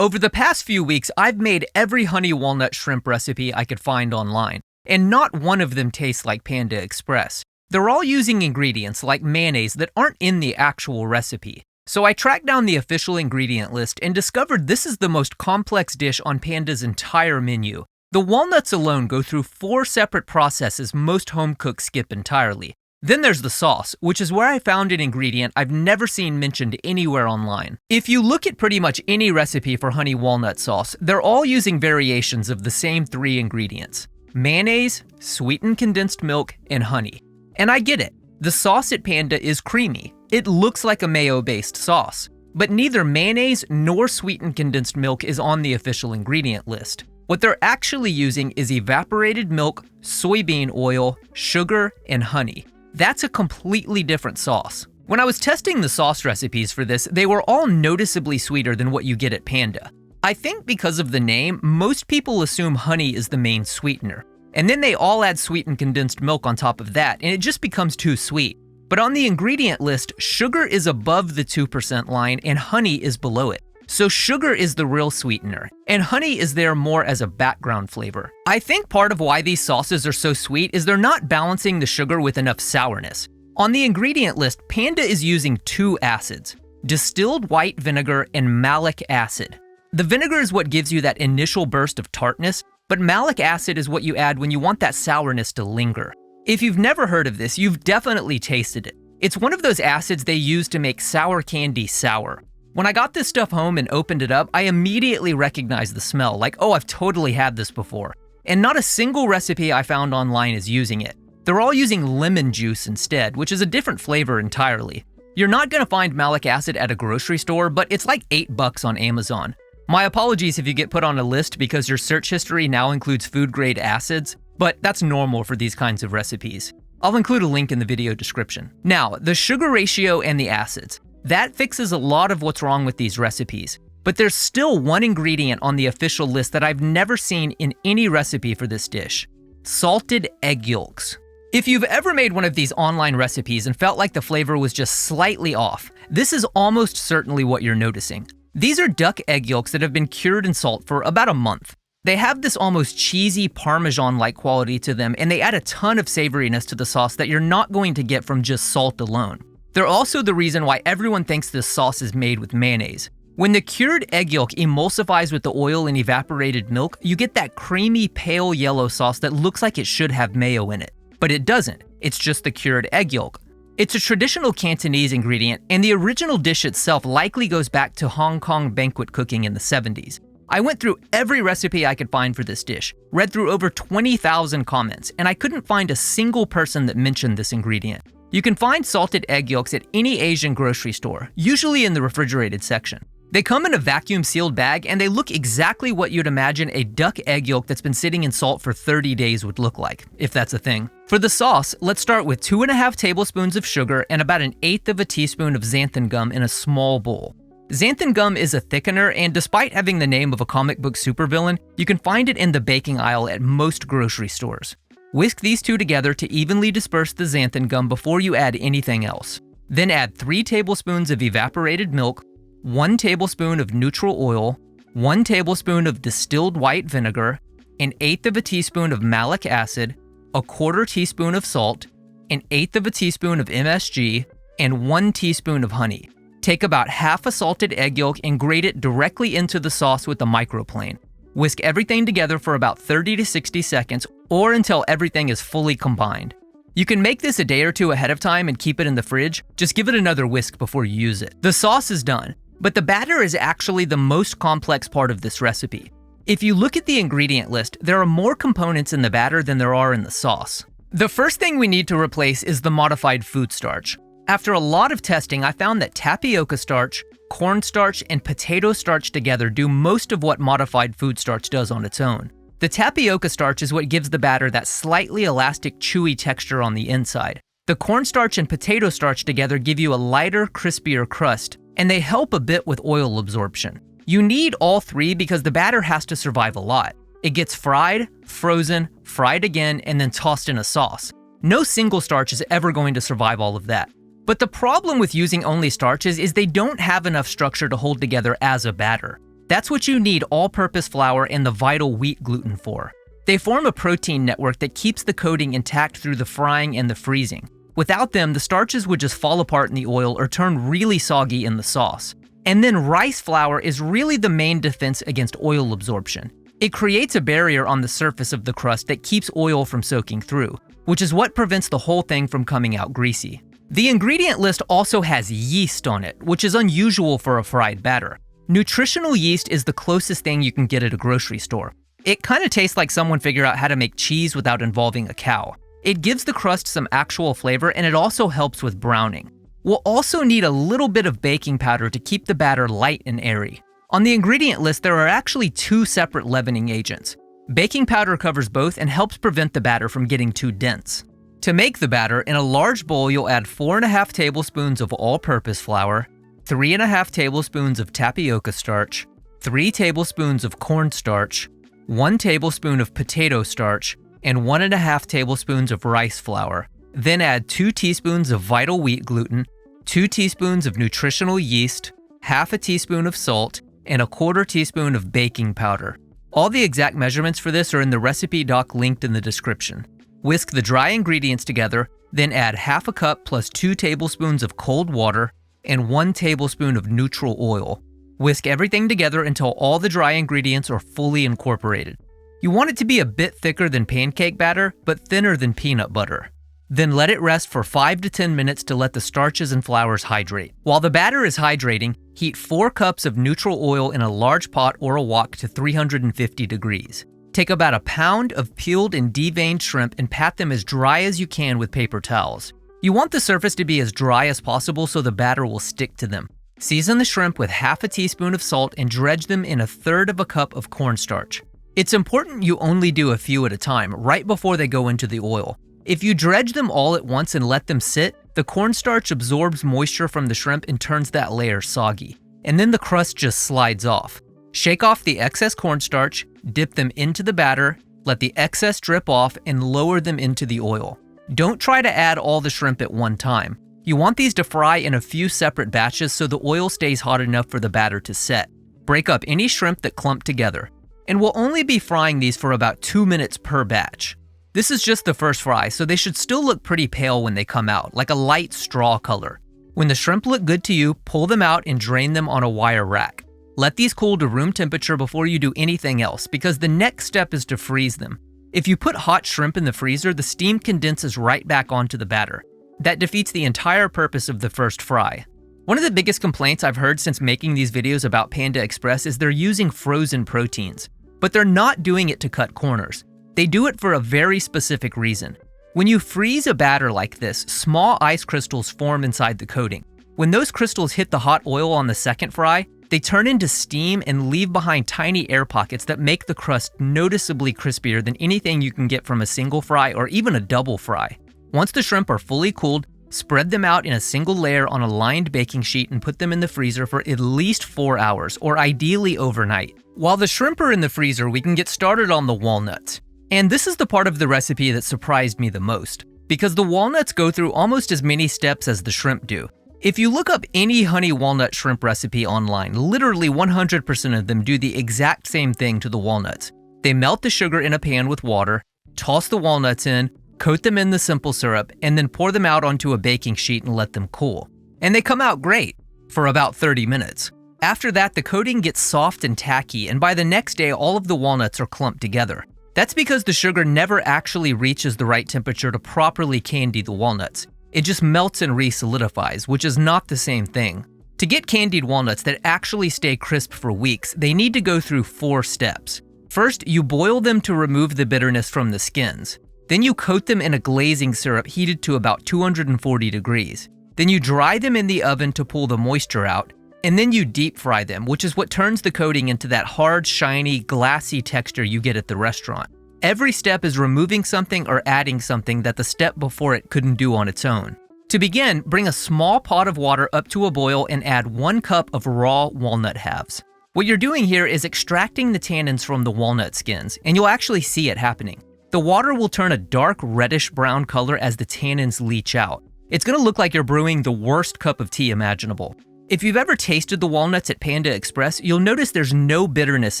Over the past few weeks, I've made every honey walnut shrimp recipe I could find online, and not one of them tastes like Panda Express. They're all using ingredients like mayonnaise that aren't in the actual recipe. So I tracked down the official ingredient list and discovered this is the most complex dish on Panda's entire menu. The walnuts alone go through 4 separate processes most home cooks skip entirely. Then there's the sauce, which is where I found an ingredient I've never seen mentioned anywhere online. If you look at pretty much any recipe for honey walnut sauce, they're all using variations of the same 3 ingredients: mayonnaise, sweetened condensed milk, and honey. And I get it. The sauce at Panda is creamy. It looks like a mayo-based sauce. But neither mayonnaise nor sweetened condensed milk is on the official ingredient list. What they're actually using is evaporated milk, soybean oil, sugar, and honey. That's a completely different sauce. When I was testing the sauce recipes for this, they were all noticeably sweeter than what you get at Panda. I think because of the name, most people assume honey is the main sweetener. And then they all add sweetened condensed milk on top of that, and it just becomes too sweet. But on the ingredient list, sugar is above the 2% line and honey is below it. So sugar is the real sweetener, and honey is there more as a background flavor. I think part of why these sauces are so sweet is they're not balancing the sugar with enough sourness. On the ingredient list, Panda is using 2 acids: distilled white vinegar and malic acid. The vinegar is what gives you that initial burst of tartness, but malic acid is what you add when you want that sourness to linger. If you've never heard of this, you've definitely tasted it. It's one of those acids they use to make sour candy sour. When I got this stuff home and opened it up, I immediately recognized the smell, like, oh, I've totally had this before. And not a single recipe I found online is using it. They're all using lemon juice instead, which is a different flavor entirely. You're not gonna find malic acid at a grocery store, but it's like $8 on Amazon. My apologies if you get put on a list because your search history now includes food-grade acids, but that's normal for these kinds of recipes. I'll include a link in the video description. Now, the sugar ratio and the acids. That fixes a lot of what's wrong with these recipes. But there's still one ingredient on the official list that I've never seen in any recipe for this dish: salted egg yolks. If you've ever made one of these online recipes and felt like the flavor was just slightly off, this is almost certainly what you're noticing. These are duck egg yolks that have been cured in salt for about a month. They have this almost cheesy Parmesan-like quality to them, and they add a ton of savoriness to the sauce that you're not going to get from just salt alone. They're also the reason why everyone thinks this sauce is made with mayonnaise. When the cured egg yolk emulsifies with the oil and evaporated milk, you get that creamy, pale yellow sauce that looks like it should have mayo in it. But it doesn't. It's just the cured egg yolk. It's a traditional Cantonese ingredient, and the original dish itself likely goes back to Hong Kong banquet cooking in the 70s. I went through every recipe I could find for this dish, read through over 20,000 comments, and I couldn't find a single person that mentioned this ingredient. You can find salted egg yolks at any Asian grocery store, usually in the refrigerated section. They come in a vacuum-sealed bag, and they look exactly what you'd imagine a duck egg yolk that's been sitting in salt for 30 days would look like, if that's a thing. For the sauce, let's start with 2.5 tablespoons of sugar and about 1/8 of a teaspoon of xanthan gum in a small bowl. Xanthan gum is a thickener, and despite having the name of a comic book supervillain, you can find it in the baking aisle at most grocery stores. Whisk these 2 together to evenly disperse the xanthan gum before you add anything else. Then add 3 tablespoons of evaporated milk, 1 tablespoon of neutral oil, 1 tablespoon of distilled white vinegar, 1/8 of a teaspoon of malic acid, 1/4 teaspoon of salt, 1/8 of a teaspoon of MSG, and 1 teaspoon of honey. Take about half a salted egg yolk and grate it directly into the sauce with a microplane. Whisk everything together for about 30 to 60 seconds or until everything is fully combined. You can make this a day or 2 ahead of time and keep it in the fridge. Just give it another whisk before you use it. The sauce is done, but the batter is actually the most complex part of this recipe. If you look at the ingredient list, there are more components in the batter than there are in the sauce. The first thing we need to replace is the modified food starch. After a lot of testing, I found that tapioca starch, cornstarch, and potato starch together do most of what modified food starch does on its own. The tapioca starch is what gives the batter that slightly elastic, chewy texture on the inside. The cornstarch and potato starch together give you a lighter, crispier crust, and they help a bit with oil absorption. You need all 3 because the batter has to survive a lot. It gets fried, frozen, fried again, and then tossed in a sauce. No single starch is ever going to survive all of that. But the problem with using only starches is they don't have enough structure to hold together as a batter. That's what you need all-purpose flour and the vital wheat gluten for. They form a protein network that keeps the coating intact through the frying and the freezing. Without them, the starches would just fall apart in the oil or turn really soggy in the sauce. And then rice flour is really the main defense against oil absorption. It creates a barrier on the surface of the crust that keeps oil from soaking through, which is what prevents the whole thing from coming out greasy. The ingredient list also has yeast on it, which is unusual for a fried batter. Nutritional yeast is the closest thing you can get at a grocery store. It kind of tastes like someone figured out how to make cheese without involving a cow. It gives the crust some actual flavor, and it also helps with browning. We'll also need a little bit of baking powder to keep the batter light and airy. On the ingredient list, there are actually 2 separate leavening agents. Baking powder covers both and helps prevent the batter from getting too dense. To make the batter, in a large bowl, you'll add 4.5 tablespoons of all-purpose flour, 3.5 tablespoons of tapioca starch, 3 tablespoons of cornstarch, 1 tablespoon of potato starch, and 1.5 tablespoons of rice flour. Then add 2 teaspoons of vital wheat gluten, 2 teaspoons of nutritional yeast, half a teaspoon of salt, and 1/4 teaspoon of baking powder. All the exact measurements for this are in the recipe doc linked in the description. Whisk the dry ingredients together, then add half a cup plus 2 tablespoons of cold water and 1 tablespoon of neutral oil. Whisk everything together until all the dry ingredients are fully incorporated. You want it to be a bit thicker than pancake batter, but thinner than peanut butter. Then let it rest for 5 to 10 minutes to let the starches and flours hydrate. While the batter is hydrating, heat 4 cups of neutral oil in a large pot or a wok to 350 degrees. Take about a pound of peeled and deveined shrimp and pat them as dry as you can with paper towels. You want the surface to be as dry as possible so the batter will stick to them. Season the shrimp with half a teaspoon of salt and dredge them in 1/3 cup of cornstarch. It's important you only do a few at a time, right before they go into the oil. If you dredge them all at once and let them sit, the cornstarch absorbs moisture from the shrimp and turns that layer soggy. And then the crust just slides off. Shake off the excess cornstarch, dip them into the batter, let the excess drip off, and lower them into the oil. Don't try to add all the shrimp at one time. You want these to fry in a few separate batches so the oil stays hot enough for the batter to set. Break up any shrimp that clump together. And we'll only be frying these for about 2 minutes per batch. This is just the first fry, so they should still look pretty pale when they come out, like a light straw color. When the shrimp look good to you, pull them out and drain them on a wire rack. Let these cool to room temperature before you do anything else, because the next step is to freeze them. If you put hot shrimp in the freezer, the steam condenses right back onto the batter. That defeats the entire purpose of the first fry. One of the biggest complaints I've heard since making these videos about Panda Express is they're using frozen proteins. But they're not doing it to cut corners. They do it for a very specific reason. When you freeze a batter like this, small ice crystals form inside the coating. When those crystals hit the hot oil on the second fry, they turn into steam and leave behind tiny air pockets that make the crust noticeably crispier than anything you can get from a single fry or even a double fry. Once the shrimp are fully cooled, spread them out in a single layer on a lined baking sheet and put them in the freezer for at least 4 hours, or ideally overnight. While the shrimp are in the freezer, we can get started on the walnuts. And this is the part of the recipe that surprised me the most, because the walnuts go through almost as many steps as the shrimp do. If you look up any honey walnut shrimp recipe online, literally 100% of them do the exact same thing to the walnuts. They melt the sugar in a pan with water, toss the walnuts in, coat them in the simple syrup, and then pour them out onto a baking sheet and let them cool. And they come out great, for about 30 minutes. After that, the coating gets soft and tacky, and by the next day, all of the walnuts are clumped together. That's because the sugar never actually reaches the right temperature to properly candy the walnuts. It just melts and re-solidifies, which is not the same thing. To get candied walnuts that actually stay crisp for weeks, they need to go through 4 steps. First, you boil them to remove the bitterness from the skins. Then you coat them in a glazing syrup heated to about 240 degrees. Then you dry them in the oven to pull the moisture out. And then you deep fry them, which is what turns the coating into that hard, shiny, glassy texture you get at the restaurant. Every step is removing something or adding something that the step before it couldn't do on its own. To begin, bring a small pot of water up to a boil and add 1 cup of raw walnut halves. What you're doing here is extracting the tannins from the walnut skins, and you'll actually see it happening. The water will turn a dark reddish-brown color as the tannins leach out. It's going to look like you're brewing the worst cup of tea imaginable. If you've ever tasted the walnuts at Panda Express, you'll notice there's no bitterness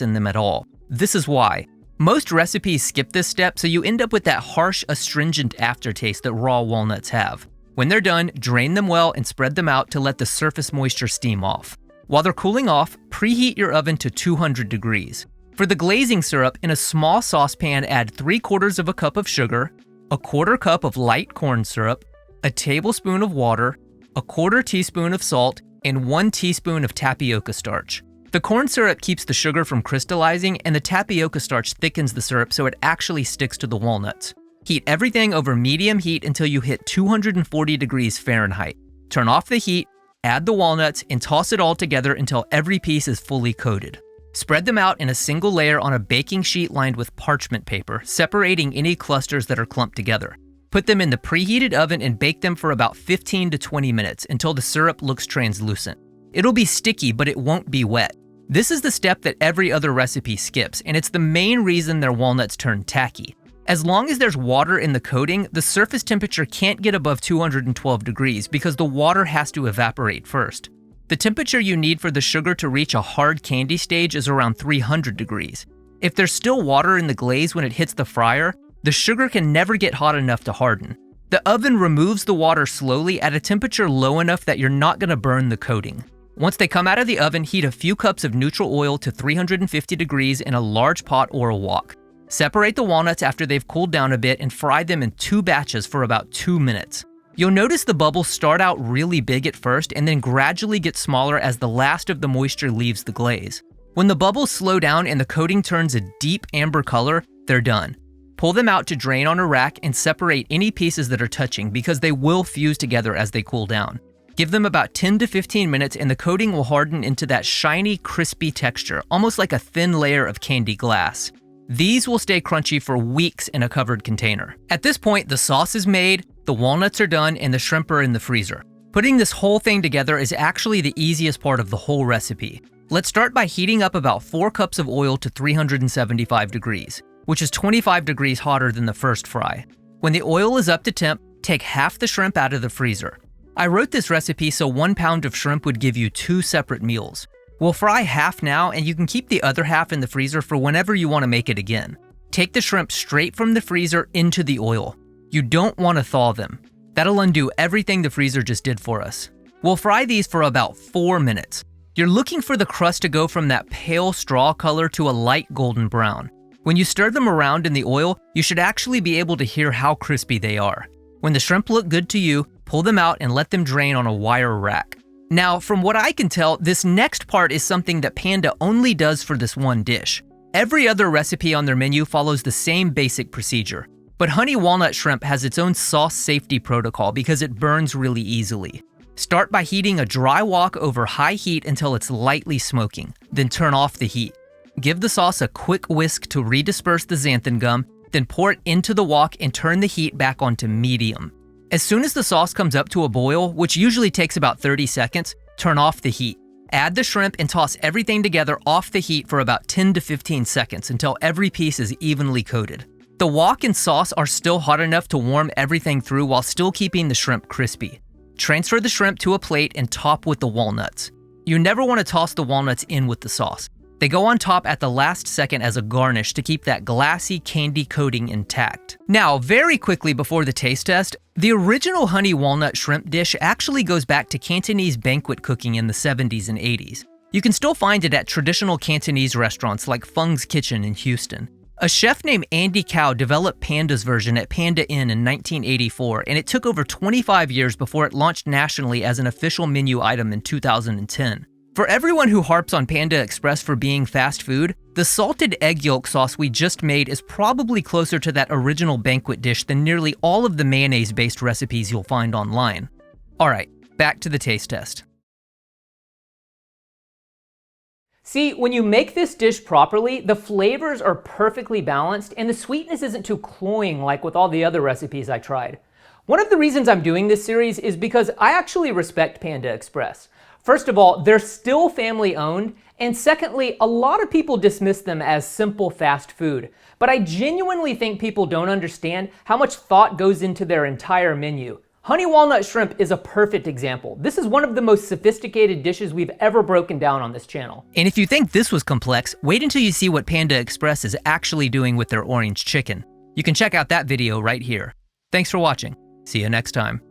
in them at all. This is why. Most recipes skip this step, so you end up with that harsh, astringent aftertaste that raw walnuts have. When they're done, drain them well and spread them out to let the surface moisture steam off. While they're cooling off, preheat your oven to 200 degrees. For the glazing syrup, in a small saucepan, add 3/4 of a cup of sugar, a 1/4 cup of light corn syrup, a tablespoon of water, a 1/4 teaspoon of salt, and 1 teaspoon of tapioca starch. The corn syrup keeps the sugar from crystallizing, and the tapioca starch thickens the syrup so it actually sticks to the walnuts. Heat everything over medium heat until you hit 240 degrees Fahrenheit. Turn off the heat, add the walnuts, and toss it all together until every piece is fully coated. Spread them out in a single layer on a baking sheet lined with parchment paper, separating any clusters that are clumped together. Put them in the preheated oven and bake them for about 15 to 20 minutes until the syrup looks translucent. It'll be sticky, but it won't be wet. This is the step that every other recipe skips, and it's the main reason their walnuts turn tacky. As long as there's water in the coating, the surface temperature can't get above 212 degrees because the water has to evaporate first. The temperature you need for the sugar to reach a hard candy stage is around 300 degrees. If there's still water in the glaze when it hits the fryer, the sugar can never get hot enough to harden. The oven removes the water slowly at a temperature low enough that you're not going to burn the coating. Once they come out of the oven, heat a few cups of neutral oil to 350 degrees in a large pot or a wok. Separate the walnuts after they've cooled down a bit and fry them in 2 batches for about 2 minutes. You'll notice the bubbles start out really big at first and then gradually get smaller as the last of the moisture leaves the glaze. When the bubbles slow down and the coating turns a deep amber color, they're done. Pull them out to drain on a rack and separate any pieces that are touching because they will fuse together as they cool down. Give them about 10 to 15 minutes and the coating will harden into that shiny, crispy texture, almost like a thin layer of candy glass. These will stay crunchy for weeks in a covered container. At this point, the sauce is made, the walnuts are done, and the shrimp are in the freezer. Putting this whole thing together is actually the easiest part of the whole recipe. Let's start by heating up about 4 cups of oil to 375 degrees, which is 25 degrees hotter than the first fry. When the oil is up to temp, take half the shrimp out of the freezer. I wrote this recipe so 1 pound of shrimp would give you 2 separate meals. We'll fry half now, and you can keep the other half in the freezer for whenever you want to make it again. Take the shrimp straight from the freezer into the oil. You don't want to thaw them. That'll undo everything the freezer just did for us. We'll fry these for about 4 minutes. You're looking for the crust to go from that pale straw color to a light golden brown. When you stir them around in the oil, you should actually be able to hear how crispy they are. When the shrimp look good to you, pull them out and let them drain on a wire rack. Now, from what I can tell, this next part is something that Panda only does for this one dish. Every other recipe on their menu follows the same basic procedure, but honey walnut shrimp has its own sauce safety protocol because it burns really easily. Start by heating a dry wok over high heat until it's lightly smoking, then turn off the heat. Give the sauce a quick whisk to redisperse the xanthan gum, then pour it into the wok and turn the heat back onto medium. As soon as the sauce comes up to a boil, which usually takes about 30 seconds, turn off the heat. Add the shrimp and toss everything together off the heat for about 10 to 15 seconds until every piece is evenly coated. The wok and sauce are still hot enough to warm everything through while still keeping the shrimp crispy. Transfer the shrimp to a plate and top with the walnuts. You never want to toss the walnuts in with the sauce. They go on top at the last second as a garnish to keep that glassy candy coating intact. Now, very quickly before the taste test, the original honey walnut shrimp dish actually goes back to Cantonese banquet cooking in the 70s and 80s. You can still find it at traditional Cantonese restaurants like Fung's Kitchen in Houston. A chef named Andy Cao developed Panda's version at Panda Inn in 1984, and it took over 25 years before it launched nationally as an official menu item in 2010. For everyone who harps on Panda Express for being fast food, the salted egg yolk sauce we just made is probably closer to that original banquet dish than nearly all of the mayonnaise-based recipes you'll find online. Alright, back to the taste test. See, when you make this dish properly, the flavors are perfectly balanced and the sweetness isn't too cloying like with all the other recipes I tried. One of the reasons I'm doing this series is because I actually respect Panda Express. First of all, they're still family owned, and secondly, a lot of people dismiss them as simple fast food. But I genuinely think people don't understand how much thought goes into their entire menu. Honey walnut shrimp is a perfect example. This is one of the most sophisticated dishes we've ever broken down on this channel. And if you think this was complex, wait until you see what Panda Express is actually doing with their orange chicken. You can check out that video right here. Thanks for watching. See you next time.